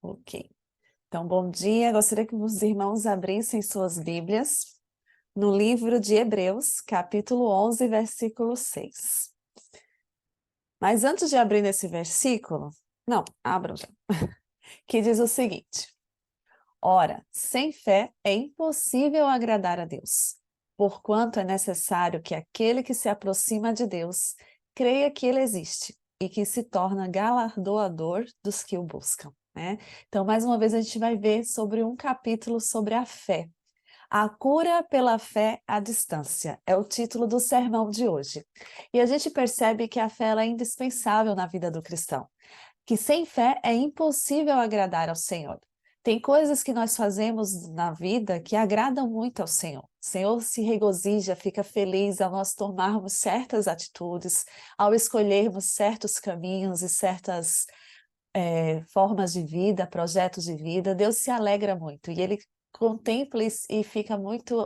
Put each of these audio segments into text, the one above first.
Ok. Então, bom dia. Gostaria que os irmãos abrissem suas Bíblias no livro de Hebreus, capítulo 11, versículo 6. Mas antes de abrir nesse versículo, não, abram já, que diz o seguinte: Ora, sem fé é impossível agradar a Deus, porquanto é necessário que aquele que se aproxima de Deus creia que ele existe e que se torna galardoador dos que o buscam, né? Então, mais uma vez, a gente vai ver sobre um capítulo sobre a fé. A cura pela fé à distância é o título do sermão de hoje. E a gente percebe que a fé ela é indispensável na vida do cristão, que sem fé é impossível agradar ao Senhor. Tem coisas que nós fazemos na vida que agradam muito ao Senhor. O Senhor se regozija, fica feliz ao nós tomarmos certas atitudes, ao escolhermos certos caminhos e certas formas de vida, projetos de vida. Deus se alegra muito e Ele contempla e fica muito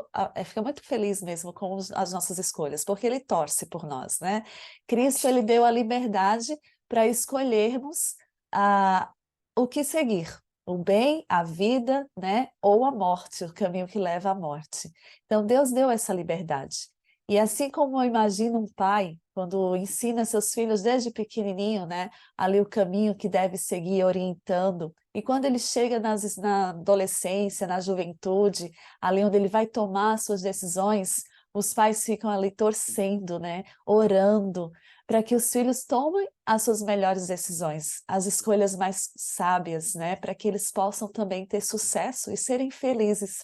feliz mesmo com as nossas escolhas, porque Ele torce por nós, né? Cristo, Ele deu a liberdade para escolhermos o que seguir, o bem, a vida, né? Ou a morte, o caminho que leva à morte. Então, Deus deu essa liberdade. E assim como eu imagino um pai, quando ensina seus filhos desde pequenininho, né? Ali o caminho que deve seguir, orientando. E quando ele chega na adolescência, na juventude, ali onde ele vai tomar suas decisões, os pais ficam ali torcendo, né? Orando, para que os filhos tomem as suas melhores decisões, as escolhas mais sábias, né? Para que eles possam também ter sucesso e serem felizes.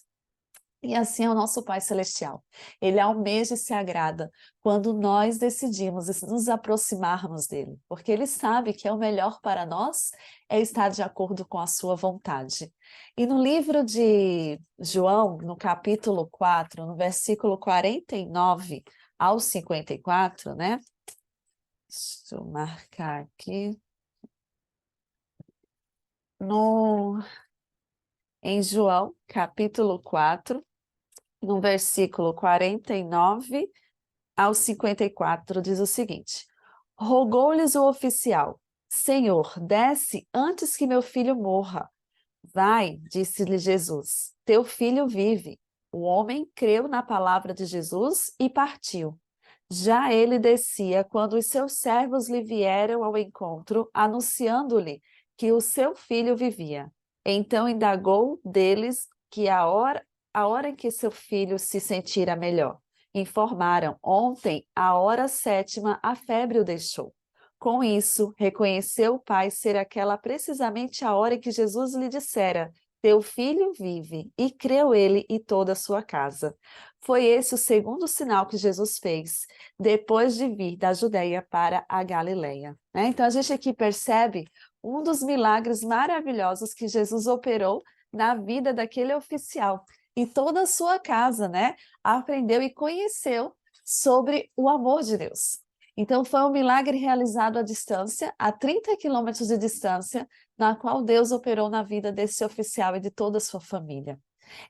E assim é o nosso Pai Celestial. Ele almeja e se agrada quando nós decidimos nos aproximarmos dele, porque ele sabe que é o melhor para nós é estar de acordo com a sua vontade. E no livro de João, no capítulo 4, no versículo 49 ao 54, né? Deixa eu marcar aqui. Em João, capítulo 4, no versículo 49 ao 54, diz o seguinte: Rogou-lhes o oficial: Senhor, desce antes que meu filho morra. Vai, disse-lhe Jesus, teu filho vive. O homem creu na palavra de Jesus e partiu. Já ele descia quando os seus servos lhe vieram ao encontro, anunciando-lhe que o seu filho vivia. Então indagou deles que a hora em que seu filho se sentira melhor. Informaram: ontem, à hora 7ª, a febre o deixou. Com isso, reconheceu o pai ser aquela precisamente a hora em que Jesus lhe dissera: teu filho vive, e creu ele e toda a sua casa. Foi esse o segundo sinal que Jesus fez, depois de vir da Judeia para a Galileia, né? Então a gente aqui percebe um dos milagres maravilhosos que Jesus operou na vida daquele oficial. E toda a sua casa, né, aprendeu e conheceu sobre o amor de Deus. Então foi um milagre realizado à distância, a 30 quilômetros de distância, na qual Deus operou na vida desse oficial e de toda a sua família.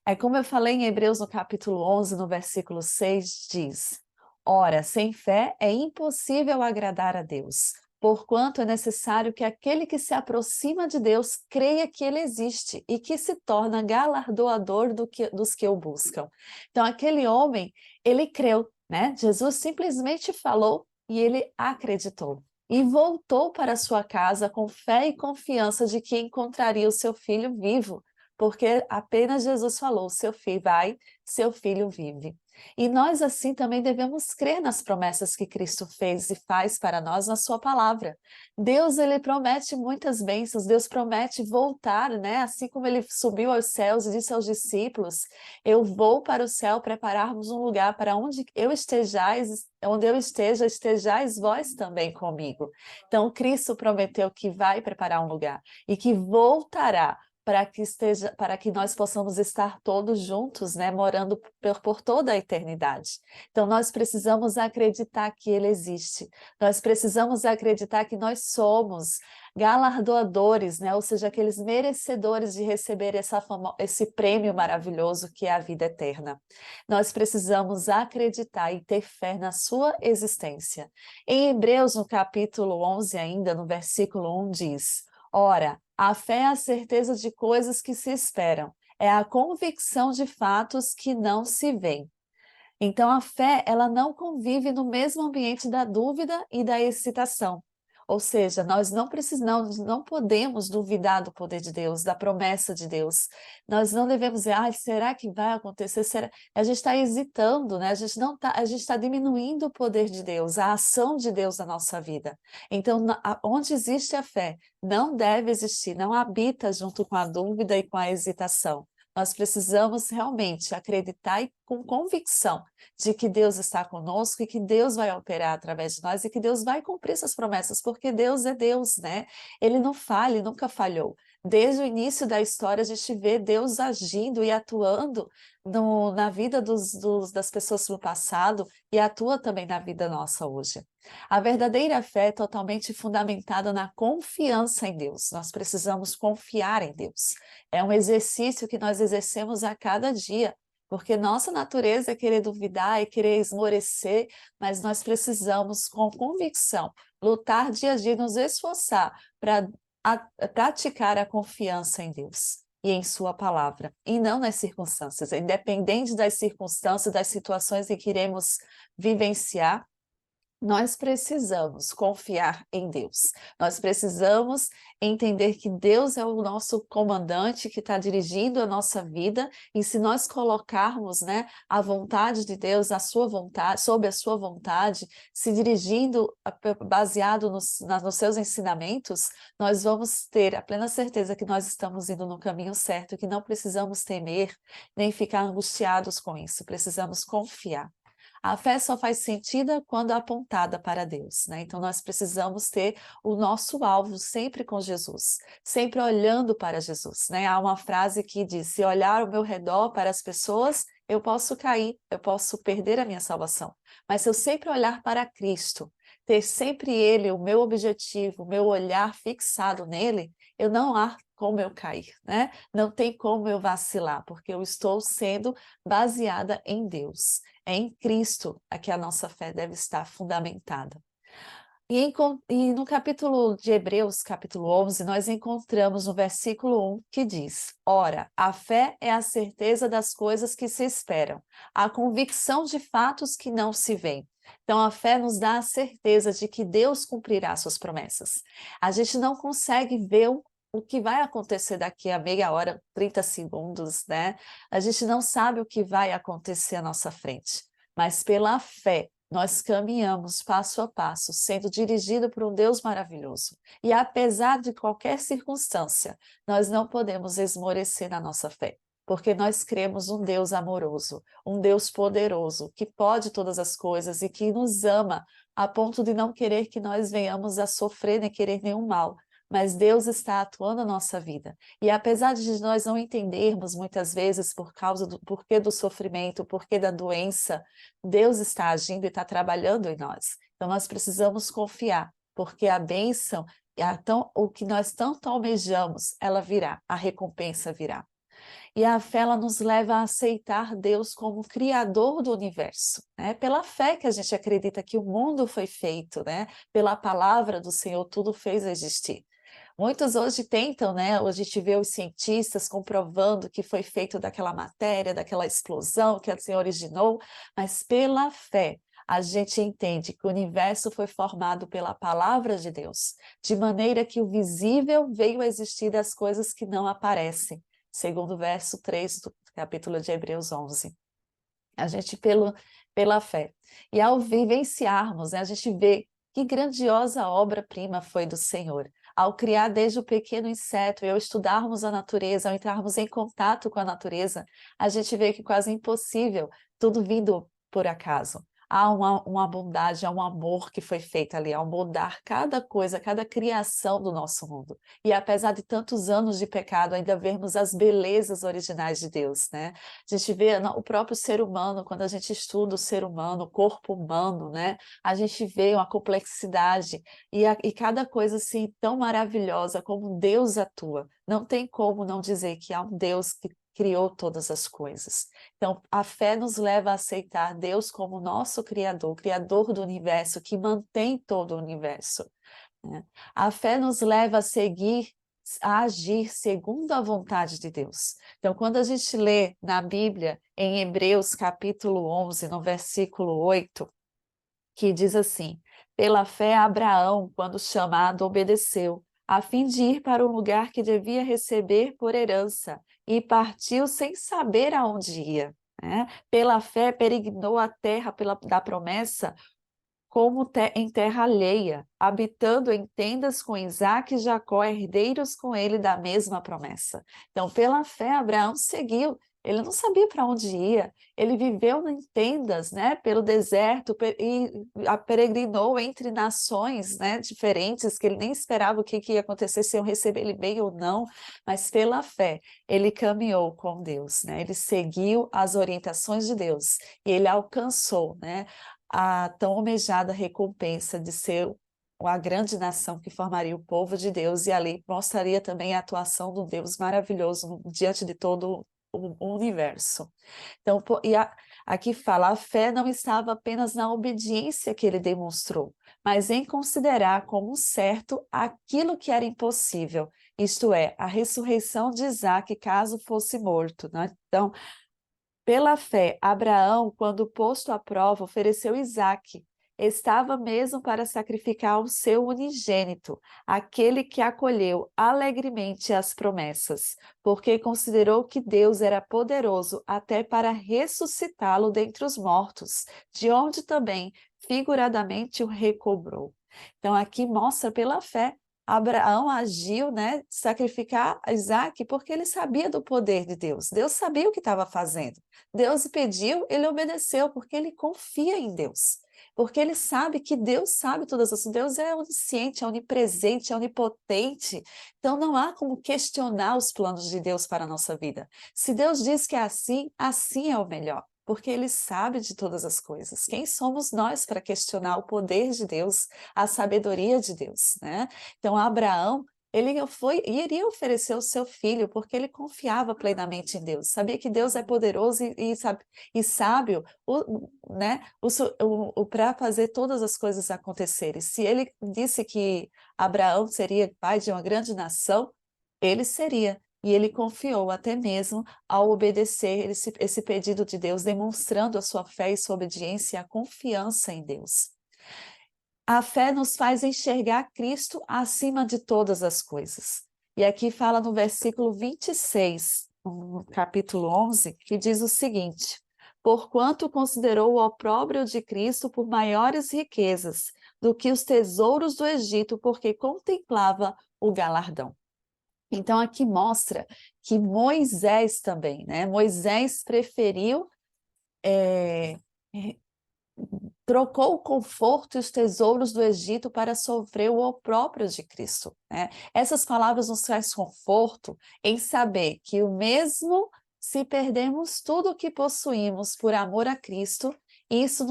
É como eu falei em Hebreus no capítulo 11, no versículo 6, diz: Ora, sem fé é impossível agradar a Deus, porquanto é necessário que aquele que se aproxima de Deus creia que ele existe e que se torna galardoador dos que o buscam. Então, aquele homem, ele creu, né? Jesus simplesmente falou e ele acreditou. E voltou para sua casa com fé e confiança de que encontraria o seu filho vivo, porque apenas Jesus falou: seu filho vai, seu filho vive. E nós assim também devemos crer nas promessas que Cristo fez e faz para nós na sua palavra. Deus, ele promete muitas bênçãos, Deus promete voltar, né? Assim como ele subiu aos céus e disse aos discípulos: eu vou para o céu prepararmos um lugar para onde eu estejais, onde eu esteja, estejais vós também comigo. Então Cristo prometeu que vai preparar um lugar e que voltará para que nós possamos estar todos juntos, né, morando por toda a eternidade. Então nós precisamos acreditar que ele existe. Nós precisamos acreditar que nós somos galardoadores, né, ou seja, aqueles merecedores de receber esse prêmio maravilhoso que é a vida eterna. Nós precisamos acreditar e ter fé na sua existência. Em Hebreus, no capítulo 11 ainda, no versículo 1 diz: Ora, A fé é a certeza de coisas que se esperam, é a convicção de fatos que não se veem. Então, a fé, ela não convive no mesmo ambiente da dúvida e da excitação. Ou seja, nós não precisamos, não podemos duvidar do poder de Deus, da promessa de Deus. Nós não devemos dizer, será que vai acontecer? Será? A gente está hesitando, né? A gente não tá, a gente está diminuindo o poder de Deus, a ação de Deus na nossa vida. Então, onde existe a fé, não deve existir, não habita junto com a dúvida e com a hesitação. Nós precisamos realmente acreditar e com convicção de que Deus está conosco e que Deus vai operar através de nós e que Deus vai cumprir suas promessas, porque Deus é Deus, né? Ele não falha, ele nunca falhou. Desde o início da história, a gente vê Deus agindo e atuando na vida das pessoas no passado e atua também na vida nossa hoje. A verdadeira fé é totalmente fundamentada na confiança em Deus. Nós precisamos confiar em Deus. É um exercício que nós exercemos a cada dia, porque nossa natureza é querer duvidar, é querer esmorecer, mas nós precisamos, com convicção, lutar dia a dia, nos esforçar para praticar a confiança em Deus e em sua palavra, e não nas circunstâncias. Independente das circunstâncias, das situações em que iremos vivenciar, nós precisamos confiar em Deus. Nós precisamos entender que Deus é o nosso comandante que está dirigindo a nossa vida, e se nós colocarmos, né, a vontade de Deus, a sua vontade, sob a sua vontade, se dirigindo baseado nos seus ensinamentos, nós vamos ter a plena certeza que nós estamos indo no caminho certo, que não precisamos temer nem ficar angustiados com isso, precisamos confiar. A fé só faz sentido quando apontada para Deus, né? Então nós precisamos ter o nosso alvo sempre com Jesus, sempre olhando para Jesus, né? Há uma frase que diz: se olhar ao meu redor para as pessoas, eu posso cair, eu posso perder a minha salvação. Mas se eu sempre olhar para Cristo, ter sempre Ele, o meu objetivo, o meu olhar fixado nele, eu não há como eu cair, né? Não tem como eu vacilar, porque eu estou sendo baseada em Deus. É em Cristo a que a nossa fé deve estar fundamentada. E no capítulo de Hebreus, capítulo 11, nós encontramos no versículo 1 que diz: ora, a fé é a certeza das coisas que se esperam, a convicção de fatos que não se veem. Então, a fé nos dá a certeza de que Deus cumprirá suas promessas. A gente não consegue ver o que vai acontecer daqui a meia hora, 30 segundos, né? A gente não sabe o que vai acontecer à nossa frente, mas pela fé, nós caminhamos passo a passo, sendo dirigido por um Deus maravilhoso. E apesar de qualquer circunstância, nós não podemos esmorecer na nossa fé, porque nós cremos um Deus amoroso, um Deus poderoso, que pode todas as coisas e que nos ama a ponto de não querer que nós venhamos a sofrer nem querer nenhum mal. Mas Deus está atuando na nossa vida. E apesar de nós não entendermos muitas vezes por causa do porquê do sofrimento, porquê da doença, Deus está agindo e está trabalhando em nós. Então nós precisamos confiar, porque a bênção, o que nós tanto almejamos, ela virá, a recompensa virá. E a fé, ela nos leva a aceitar Deus como Criador do universo, né? Pela fé que a gente acredita que o mundo foi feito, né? Pela palavra do Senhor, tudo fez existir. Muitos hoje tentam, né? Hoje a gente vê os cientistas comprovando que foi feito daquela matéria, daquela explosão que o Senhor originou, mas pela fé a gente entende que o universo foi formado pela palavra de Deus, de maneira que o visível veio a existir das coisas que não aparecem, segundo o verso 3 do capítulo de Hebreus 11. A gente pela fé. E ao vivenciarmos, né, a gente vê que grandiosa obra-prima foi do Senhor. Ao criar desde o pequeno inseto e ao estudarmos a natureza, ao entrarmos em contato com a natureza, a gente vê que quase impossível tudo vindo por acaso. Há uma bondade, há um amor que foi feito ali, ao moldar cada coisa, cada criação do nosso mundo. E apesar de tantos anos de pecado, ainda vermos as belezas originais de Deus, né? A gente vê o próprio ser humano, quando a gente estuda o ser humano, o corpo humano, né? A gente vê uma complexidade e cada coisa assim tão maravilhosa como Deus atua. Não tem como não dizer que há um Deus que criou todas as coisas. Então, a fé nos leva a aceitar Deus como nosso Criador, Criador do universo, que mantém todo o universo, né? A fé nos leva a seguir a agir segundo a vontade de Deus. Então, quando a gente lê na Bíblia, em Hebreus capítulo 11, no versículo 8, que diz assim: pela fé Abraão, quando chamado, obedeceu, a fim de ir para o lugar que devia receber por herança, e partiu sem saber aonde ia. Né? Pela fé peregrinou a terra da promessa, como em terra alheia, habitando em tendas com Isaque e Jacó, herdeiros com ele da mesma promessa. Então, pela fé, Abraão seguiu. Ele não sabia para onde ia. Ele viveu em tendas, né, pelo deserto e peregrinou entre nações, né, diferentes, que ele nem esperava o que ia acontecer, se iam receber ele bem ou não. Mas pela fé, ele caminhou com Deus, né? Ele seguiu as orientações de Deus e ele alcançou, né, a tão almejada recompensa de ser a grande nação que formaria o povo de Deus, e ali mostraria também a atuação do Deus maravilhoso diante de todo o universo. Então, aqui fala, a fé não estava apenas na obediência que ele demonstrou, mas em considerar como certo aquilo que era impossível, isto é, a ressurreição de Isaque caso fosse morto. Né? Então, pela fé, Abraão, quando posto à prova, ofereceu Isaque. Estava mesmo para sacrificar o seu unigênito, aquele que acolheu alegremente as promessas, porque considerou que Deus era poderoso até para ressuscitá-lo dentre os mortos, de onde também, figuradamente, o recobrou. Então, aqui mostra pela fé. Abraão agiu, né, sacrificar Isaque, porque ele sabia do poder de Deus. Deus sabia o que estava fazendo. Deus pediu, ele obedeceu, porque ele confia em Deus. Porque ele sabe que Deus sabe todas as coisas. Deus é onisciente, é onipresente, é onipotente. Então não há como questionar os planos de Deus para a nossa vida. Se Deus diz que é assim, assim é o melhor. Porque ele sabe de todas as coisas. Quem somos nós para questionar o poder de Deus, a sabedoria de Deus, né? Então, Abraão, ele iria oferecer o seu filho, porque ele confiava plenamente em Deus, sabia que Deus é poderoso e sábio, né, para fazer todas as coisas acontecerem. Se ele disse que Abraão seria pai de uma grande nação, ele seria. E ele confiou até mesmo ao obedecer esse pedido de Deus, demonstrando a sua fé e sua obediência e a confiança em Deus. A fé nos faz enxergar Cristo acima de todas as coisas. E aqui fala no versículo 26, no capítulo 11, que diz o seguinte: porquanto considerou o opróbrio de Cristo por maiores riquezas do que os tesouros do Egito, porque contemplava o galardão. Então aqui mostra que Moisés também, né? Moisés preferiu trocou o conforto e os tesouros do Egito para sofrer o opróbrio de Cristo. Né? Essas palavras nos trazem conforto em saber que o mesmo se perdemos tudo o que possuímos por amor a Cristo, isso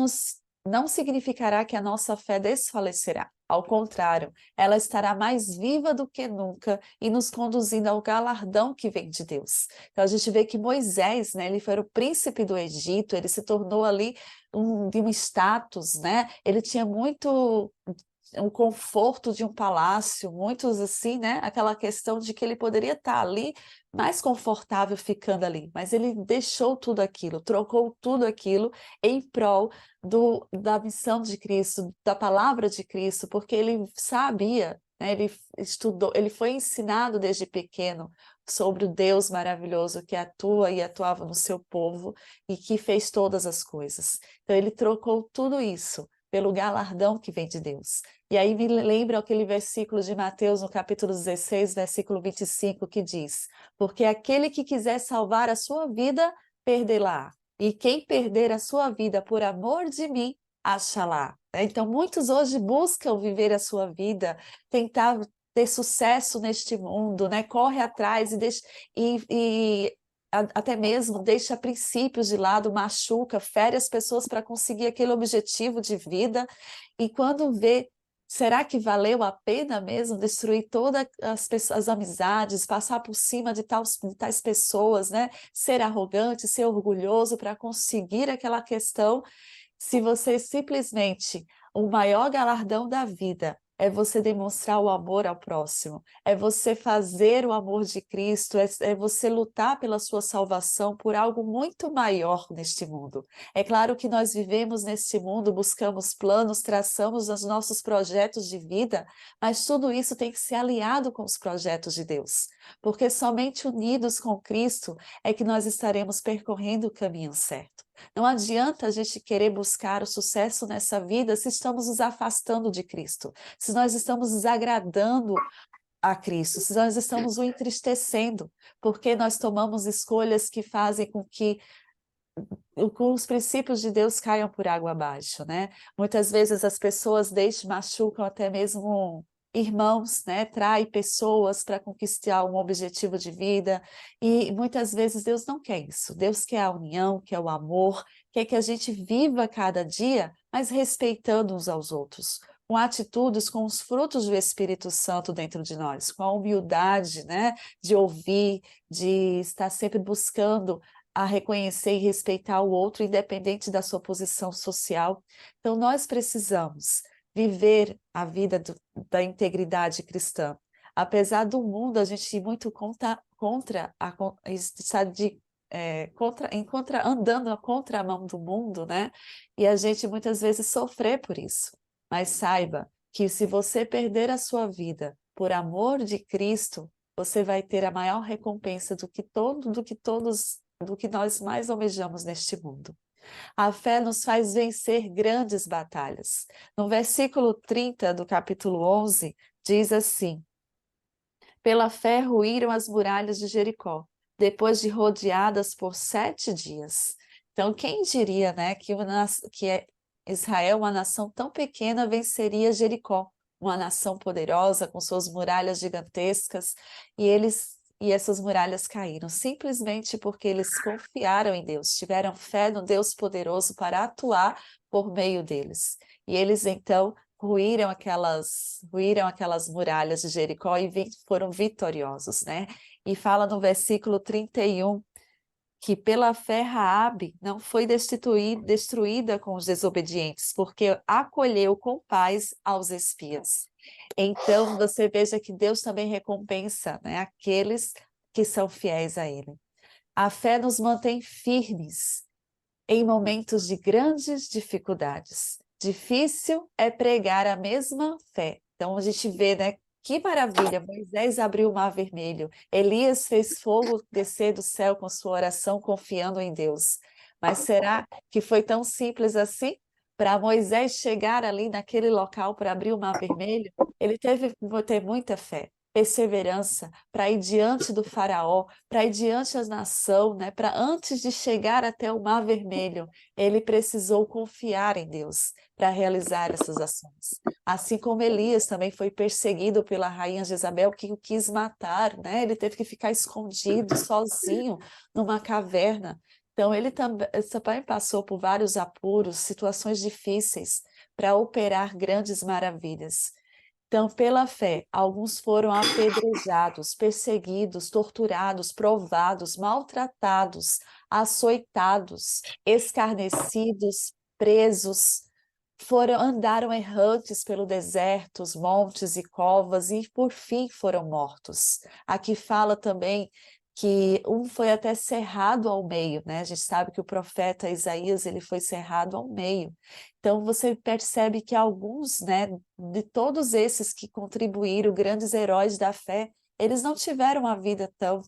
não significará que a nossa fé desfalecerá. Ao contrário, ela estará mais viva do que nunca e nos conduzindo ao galardão que vem de Deus. Então a gente vê que Moisés, né, ele foi o príncipe do Egito, ele se tornou ali de um status, né? Ele tinha muito um conforto de um palácio, muitos assim, né? Aquela questão de que ele poderia estar ali mais confortável ficando ali, mas ele deixou tudo aquilo, trocou tudo aquilo em prol da missão de Cristo, da palavra de Cristo, porque ele sabia, né? Ele estudou, ele foi ensinado desde pequeno sobre o Deus maravilhoso que atua e atuava no seu povo e que fez todas as coisas. Então ele trocou tudo isso pelo galardão que vem de Deus. E aí me lembra aquele versículo de Mateus, no capítulo 16, versículo 25, que diz: porque aquele que quiser salvar a sua vida, perdê-la. E quem perder a sua vida por amor de mim, achará. Então, muitos hoje buscam viver a sua vida, tentar ter sucesso neste mundo, né? Corre atrás e até mesmo deixa princípios de lado, machuca, fere as pessoas para conseguir aquele objetivo de vida, e quando vê, será que valeu a pena mesmo destruir todas as amizades, passar por cima de tais pessoas, né? Ser arrogante, ser orgulhoso para conseguir aquela questão, se você simplesmente, o maior galardão da vida é você demonstrar o amor ao próximo, é você fazer o amor de Cristo, é você lutar pela sua salvação por algo muito maior neste mundo. É claro que nós vivemos neste mundo, buscamos planos, traçamos os nossos projetos de vida, mas tudo isso tem que ser alinhado com os projetos de Deus, porque somente unidos com Cristo é que nós estaremos percorrendo o caminho certo. Não adianta a gente querer buscar o sucesso nessa vida se estamos nos afastando de Cristo, se nós estamos desagradando a Cristo, se nós estamos o entristecendo, porque nós tomamos escolhas que fazem com que os princípios de Deus caiam por água abaixo, né? Muitas vezes as pessoas machucam até mesmo irmãos, né? Traem pessoas para conquistar um objetivo de vida, e muitas vezes Deus não quer isso. Deus quer a união, quer o amor, quer que a gente viva cada dia, mas respeitando uns aos outros, com atitudes, com os frutos do Espírito Santo dentro de nós, com a humildade, né? De ouvir, de estar sempre buscando a reconhecer e respeitar o outro, independente da sua posição social. Então, nós precisamos viver a vida da integridade cristã. Apesar do mundo, a gente ir muito está andando a contramão do mundo, né? E a gente muitas vezes sofrer por isso. Mas saiba que se você perder a sua vida por amor de Cristo, você vai ter a maior recompensa do que nós mais almejamos neste mundo. A fé nos faz vencer grandes batalhas. No versículo 30 do capítulo 11, diz assim: pela fé ruíram as muralhas de Jericó, depois de rodeadas por 7 dias. Então, quem diria, né, Israel, uma nação tão pequena, venceria Jericó, uma nação poderosa, com suas muralhas gigantescas, e essas muralhas caíram, simplesmente porque eles confiaram em Deus, tiveram fé no Deus poderoso para atuar por meio deles. E eles, então, ruíram aquelas muralhas de Jericó e foram vitoriosos, né? E fala no versículo 31 que pela fé Raabe não foi destruída com os desobedientes, porque acolheu com paz aos espias. Então, você veja que Deus também recompensa, né, aqueles que são fiéis a Ele. A fé nos mantém firmes em momentos de grandes dificuldades. Difícil é pregar a mesma fé. Então a gente vê, né? Que maravilha! Moisés abriu o mar vermelho, Elias fez fogo descer do céu com sua oração, confiando em Deus. Mas será que foi tão simples assim? Para Moisés chegar ali naquele local para abrir o mar vermelho, ele teve que ter muita fé, perseverança, para ir diante do faraó, para ir diante da nação, né? Para antes de chegar até o Mar Vermelho, ele precisou confiar em Deus para realizar essas ações. Assim como Elias também foi perseguido pela rainha Jezabel, que o quis matar, né? Ele teve que ficar escondido, sozinho, numa caverna. Então, ele também passou por vários apuros, situações difíceis, para operar grandes maravilhas. Então, pela fé, alguns foram apedrejados, perseguidos, torturados, provados, maltratados, açoitados, escarnecidos, presos, andaram errantes pelo deserto, os montes e covas, e por fim foram mortos. Aqui fala também que um foi até cerrado ao meio, né? A gente sabe que o profeta Isaías, ele foi cerrado ao meio. Então você percebe que alguns, né, de todos esses que contribuíram, grandes heróis da fé, eles não tiveram uma vida tão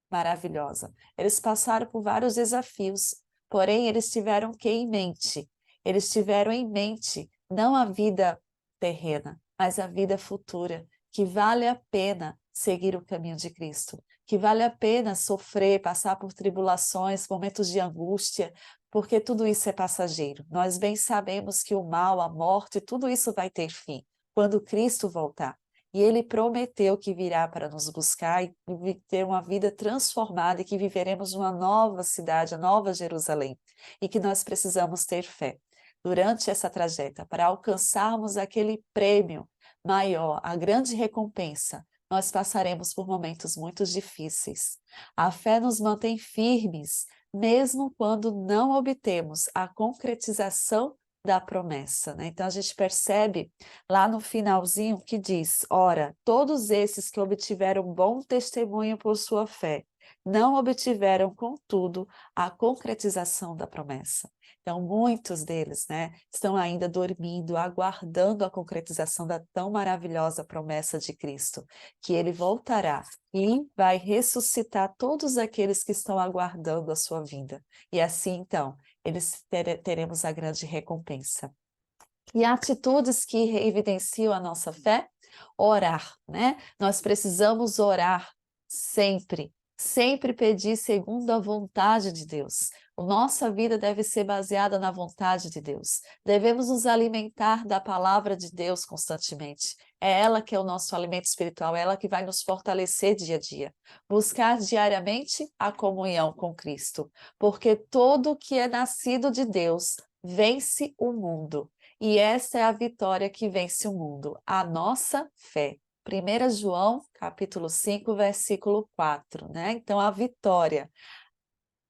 maravilhosa. Eles passaram por vários desafios, porém eles tiveram o que em mente? Eles tiveram em mente não a vida terrena, mas a vida futura, que vale a pena seguir o caminho de Cristo, que vale a pena sofrer, passar por tribulações, momentos de angústia, porque tudo isso é passageiro. Nós bem sabemos que o mal, a morte, tudo isso vai ter fim quando Cristo voltar. E ele prometeu que virá para nos buscar e ter uma vida transformada e que viveremos uma nova cidade, a nova Jerusalém, e que nós precisamos ter fé durante essa trajetória para alcançarmos aquele prêmio maior, a grande recompensa. Nós passaremos por momentos muito difíceis. A fé nos mantém firmes, mesmo quando não obtemos a concretização da promessa, né? Então a gente percebe lá no finalzinho que diz: ora, todos esses que obtiveram bom testemunho por sua fé, não obtiveram, contudo, a concretização da promessa. Então, muitos deles, né, estão ainda dormindo, aguardando a concretização da tão maravilhosa promessa de Cristo, que ele voltará e vai ressuscitar todos aqueles que estão aguardando a sua vinda. E assim, então, teremos a grande recompensa. E atitudes que evidenciam a nossa fé? Orar, né? Nós precisamos orar sempre, sempre pedir segundo a vontade de Deus. A nossa vida deve ser baseada na vontade de Deus. Devemos nos alimentar da palavra de Deus constantemente. É ela que é o nosso alimento espiritual, é ela que vai nos fortalecer dia a dia. Buscar diariamente a comunhão com Cristo, porque todo que é nascido de Deus vence o mundo. E essa é a vitória que vence o mundo, a nossa fé. 1 João, capítulo 5, versículo 4, né? Então, a vitória,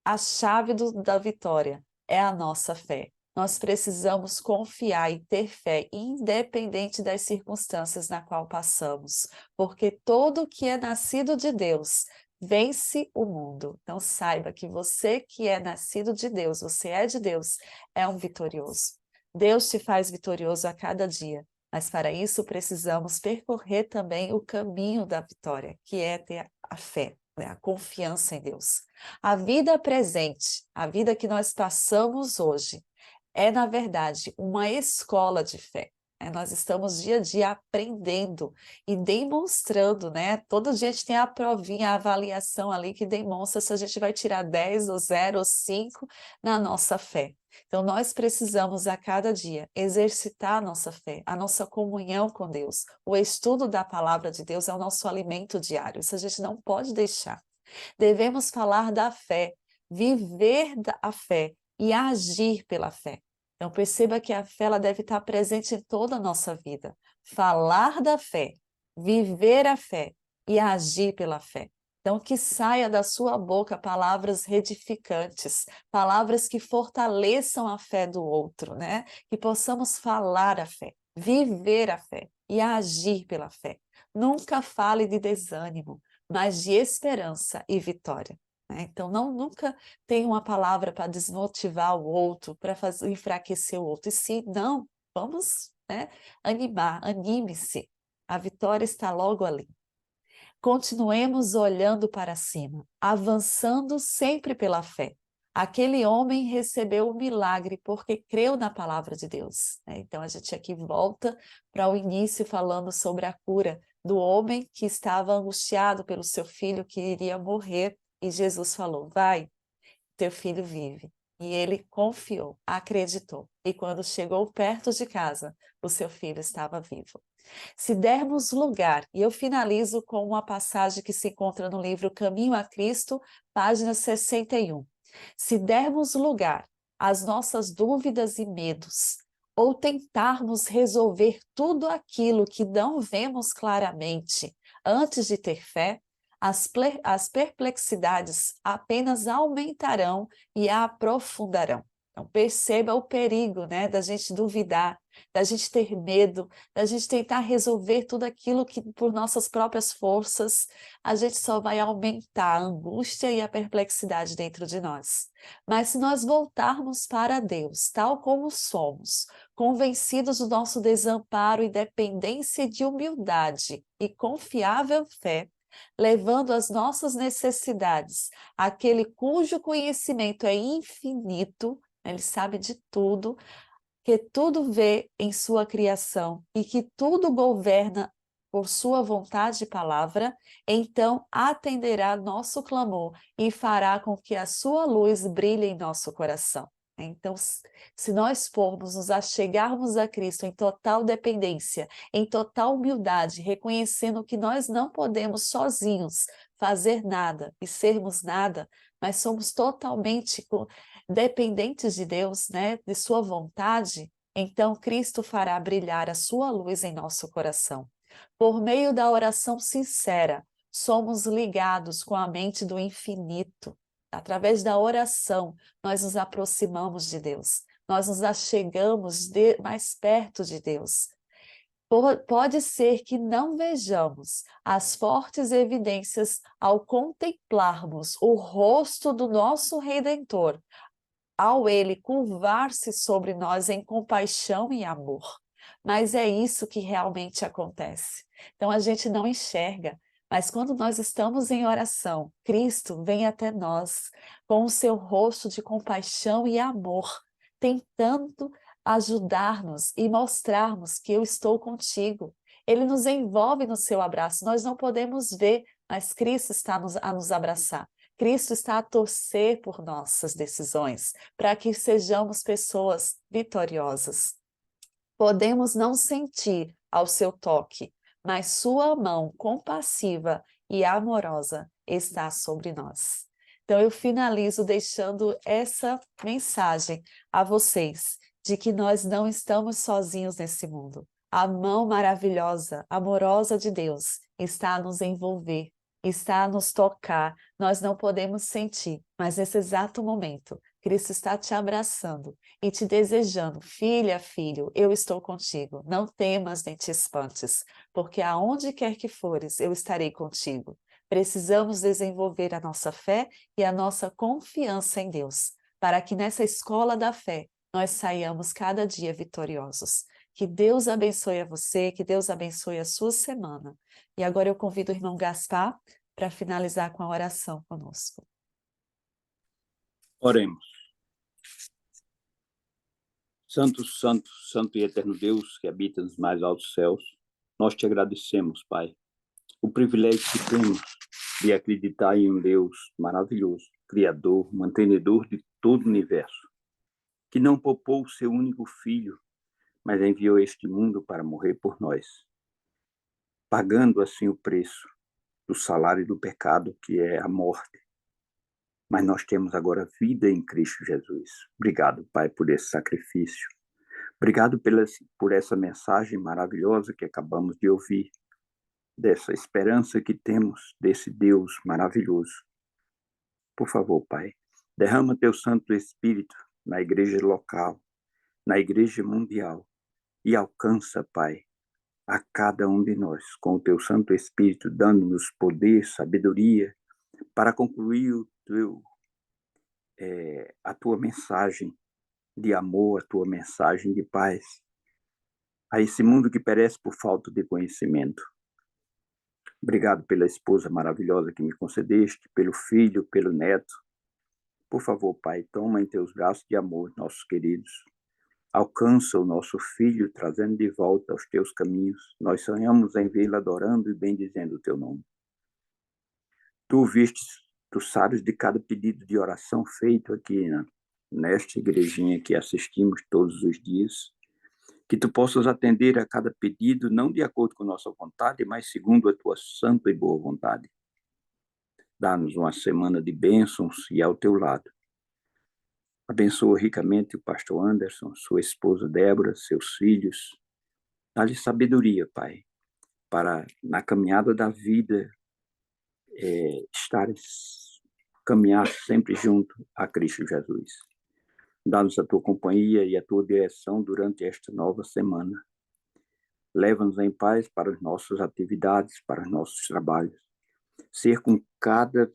a chave da vitória é a nossa fé. Nós precisamos confiar e ter fé, independente das circunstâncias na qual passamos, porque todo que é nascido de Deus vence o mundo. Então, saiba que você que é nascido de Deus, você é de Deus, é um vitorioso. Deus te faz vitorioso a cada dia, mas para isso precisamos percorrer também o caminho da vitória, que é ter a fé, né? A confiança em Deus. A vida presente, a vida que nós passamos hoje, é, na verdade, uma escola de fé. Nós estamos dia a dia aprendendo e demonstrando, né? Todo dia a gente tem a provinha, a avaliação ali que demonstra se a gente vai tirar 10 ou 0 ou 5 na nossa fé. Então, nós precisamos a cada dia exercitar a nossa fé, a nossa comunhão com Deus. O estudo da palavra de Deus é o nosso alimento diário, isso a gente não pode deixar. Devemos falar da fé, viver a fé e agir pela fé. Então, perceba que a fé ela deve estar presente em toda a nossa vida. Falar da fé, viver a fé e agir pela fé. Então, que saia da sua boca palavras edificantes, palavras que fortaleçam a fé do outro, né? Que possamos falar a fé, viver a fé e agir pela fé. Nunca fale de desânimo, mas de esperança e vitória. Então, nunca tenha uma palavra para desmotivar o outro, para enfraquecer o outro. E se não, vamos, né, animar, anime-se. A vitória está logo ali. Continuemos olhando para cima, avançando sempre pela fé. Aquele homem recebeu o milagre porque creu na palavra de Deus. Então, a gente aqui volta para o início falando sobre a cura do homem que estava angustiado pelo seu filho que iria morrer. E Jesus falou: vai, teu filho vive. E ele confiou, acreditou. E quando chegou perto de casa, o seu filho estava vivo. Se dermos lugar, e eu finalizo com uma passagem que se encontra no livro Caminho a Cristo, página 61. Se dermos lugar às nossas dúvidas e medos, ou tentarmos resolver tudo aquilo que não vemos claramente antes de ter fé, as perplexidades apenas aumentarão e a aprofundarão. Então, perceba o perigo, né, da gente duvidar, da gente ter medo, da gente tentar resolver tudo aquilo que, por nossas próprias forças, a gente só vai aumentar a angústia e a perplexidade dentro de nós. Mas se nós voltarmos para Deus, tal como somos, convencidos do nosso desamparo e dependência de humildade e confiável fé, levando as nossas necessidades àquele cujo conhecimento é infinito, ele sabe de tudo, que tudo vê em sua criação e que tudo governa por sua vontade e palavra, então atenderá nosso clamor e fará com que a sua luz brilhe em nosso coração. Então, se nós formos nos achegarmos a Cristo em total dependência, em total humildade, reconhecendo que nós não podemos sozinhos fazer nada e sermos nada, mas somos totalmente dependentes de Deus, né, de sua vontade, então Cristo fará brilhar a sua luz em nosso coração. Por meio da oração sincera, somos ligados com a mente do infinito. Através da oração, nós nos aproximamos de Deus. nós nos achegamos mais perto de Deus. Pode ser que não vejamos as fortes evidências ao contemplarmos o rosto do nosso Redentor, ao ele curvar-se sobre nós em compaixão e amor. Mas é isso que realmente acontece. Então a gente não enxerga, mas quando nós estamos em oração, Cristo vem até nós com o seu rosto de compaixão e amor, tentando ajudar-nos e mostrarmos que eu estou contigo. Ele nos envolve no seu abraço. Nós não podemos ver, mas Cristo está a nos abraçar. Cristo está a torcer por nossas decisões, para que sejamos pessoas vitoriosas. Podemos não sentir ao seu toque, mas sua mão compassiva e amorosa está sobre nós. Então eu finalizo deixando essa mensagem a vocês, de que nós não estamos sozinhos nesse mundo. A mão maravilhosa, amorosa de Deus está a nos envolver, está a nos tocar. Nós não podemos sentir, mas nesse exato momento, Cristo está te abraçando e te desejando, filha, filho, eu estou contigo, não temas nem te espantes, porque aonde quer que fores, eu estarei contigo. Precisamos desenvolver a nossa fé e a nossa confiança em Deus, para que nessa escola da fé nós saiamos cada dia vitoriosos. Que Deus abençoe a você, que Deus abençoe a sua semana. E agora eu convido o irmão Gaspar para finalizar com a oração conosco. Oremos. Santo, santo, santo e eterno Deus, que habita nos mais altos céus, nós te agradecemos, Pai, o privilégio que temos de acreditar em um Deus maravilhoso, Criador, mantenedor de todo o universo, que não poupou o seu único Filho, mas enviou este mundo para morrer por nós, pagando assim o preço do salário do pecado, que é a morte. Mas nós temos agora vida em Cristo Jesus. Obrigado, Pai, por esse sacrifício. Obrigado por essa mensagem maravilhosa que acabamos de ouvir, dessa esperança que temos desse Deus maravilhoso. Por favor, Pai, derrama teu Santo Espírito na igreja local, na igreja mundial, e alcança, Pai, a cada um de nós, com o teu Santo Espírito, dando-nos poder, sabedoria, para concluir a tua mensagem de amor, a tua mensagem de paz, a esse mundo que perece por falta de conhecimento. Obrigado pela esposa maravilhosa que me concedeste, pelo filho, pelo neto. Por favor, Pai, toma em teus braços de amor nossos queridos. Alcança o nosso filho, trazendo de volta aos teus caminhos. Nós sonhamos em vê-lo adorando e bendizendo o teu nome. Tu vistes, tu sabes de cada pedido de oração feito aqui nesta igrejinha que assistimos todos os dias. Que tu possas atender a cada pedido, não de acordo com nossa vontade, mas segundo a tua santa e boa vontade. Dá-nos uma semana de bênçãos e ao teu lado. Abençoa ricamente o pastor Anderson, sua esposa Débora, seus filhos. Dá-lhe sabedoria, Pai, para na caminhada da vida caminhar sempre junto a Cristo Jesus. Dá-nos a tua companhia e a tua direção durante esta nova semana. Leva-nos em paz para as nossas atividades, para os nossos trabalhos. Ser com cada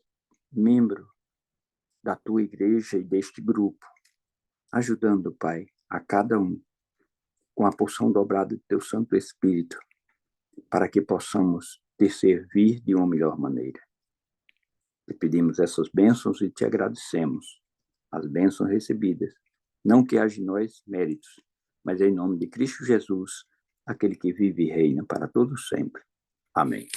membro da tua igreja e deste grupo, ajudando, Pai, a cada um, com a porção dobrada do teu Santo Espírito, para que possamos te servir de uma melhor maneira. Te pedimos essas bênçãos e te agradecemos as bênçãos recebidas, não que haja em nós méritos, mas em nome de Cristo Jesus, aquele que vive e reina para todos sempre. Amém.